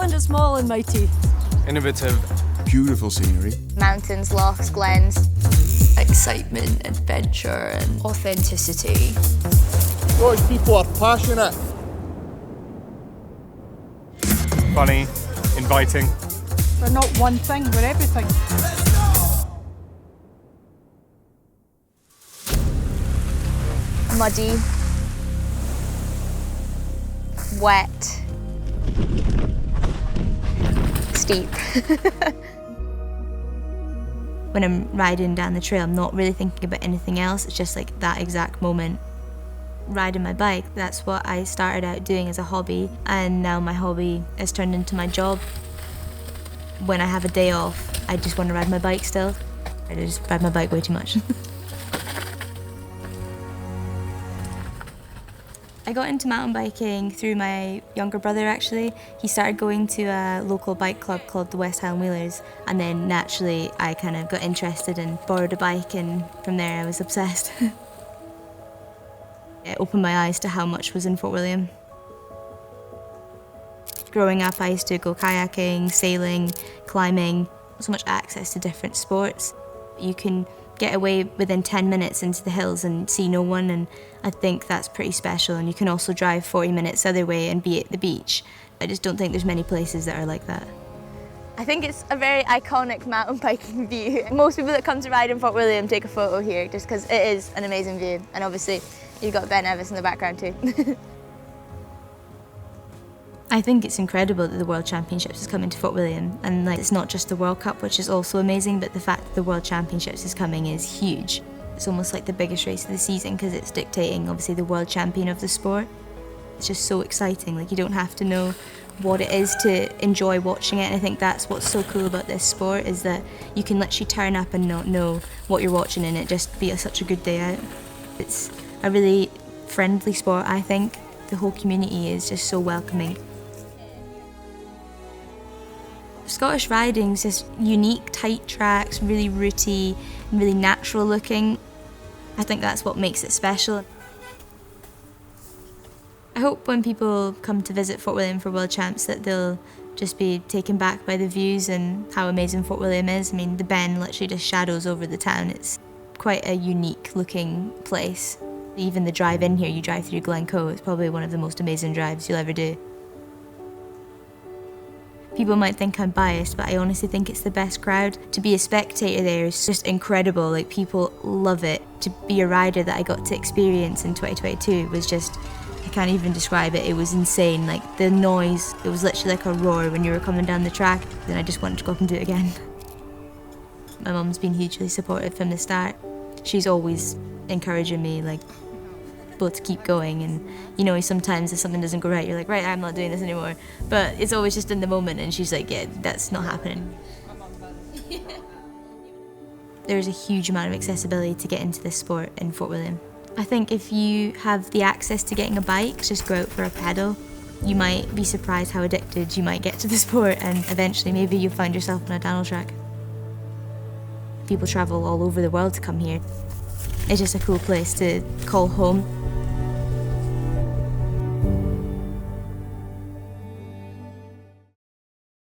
and it's small and mighty. Innovative. Beautiful scenery. Mountains, lochs, glens. Excitement, adventure, and authenticity. Scottish people are passionate. Funny, inviting. We're not one thing, we're everything. Muddy. Wet. Steep. When I'm riding down the trail, I'm not really thinking about anything else. It's just like that exact moment. Riding my bike, that's what I started out doing as a hobby, and now my hobby has turned into my job. When I have a day off, I just want to ride my bike still. I just ride my bike way too much. I got into mountain biking through my younger brother, actually. He started going to a local bike club called the West Highland Wheelers, and then naturally I kind of got interested and borrowed a bike, and from there I was obsessed. It opened my eyes to how much was in Fort William. Growing up, I used to go kayaking, sailing, climbing, so much access to different sports. You can get away within 10 minutes into the hills and see no one, and I think that's pretty special. And you can also drive 40 minutes the other way and be at the beach. I just don't think there's many places that are like that. I think it's a very iconic mountain biking view. Most people that come to ride in Fort William take a photo here just because it is an amazing view. And obviously, you've got Ben Nevis in the background too. I think it's incredible that the World Championships is coming to Fort William, and like it's not just the World Cup, which is also amazing, but the fact that the World Championships is coming is huge. It's almost like the biggest race of the season because it's dictating obviously the world champion of the sport. It's just so exciting, like you don't have to know what it is to enjoy watching it, and I think that's what's so cool about this sport is that you can literally turn up and not know what you're watching and it just be such a good day out. It's a really friendly sport, I think. The whole community is just so welcoming. Scottish riding's just unique, tight tracks, really rooty, really natural looking. I think that's what makes it special. I hope when people come to visit Fort William for World Champs that they'll just be taken back by the views and how amazing Fort William is. I mean, the Ben literally just shadows over the town. It's quite a unique looking place. Even the drive in here, you drive through Glencoe, it's probably one of the most amazing drives you'll ever do. People might think I'm biased, but I honestly think it's the best crowd. To be a spectator there is just incredible. Like, people love it. To be a rider that I got to experience in 2022 was just, I can't even describe it. It was insane. Like, the noise, it was literally like a roar when you were coming down the track. Then I just wanted to go up and do it again. My mum's been hugely supportive from the start. She's always encouraging me, like, to keep going, and you know, sometimes if something doesn't go right, you're like, right, I'm not doing this anymore, but it's always just in the moment, and she's like, yeah, that's not happening. There's a huge amount of accessibility to get into this sport in Fort William. I think if you have the access to getting a bike, just go out for a pedal. You might be surprised how addicted you might get to the sport, and eventually maybe you'll find yourself on a downhill track. People travel all over the world to come here. It's just a cool place to call home.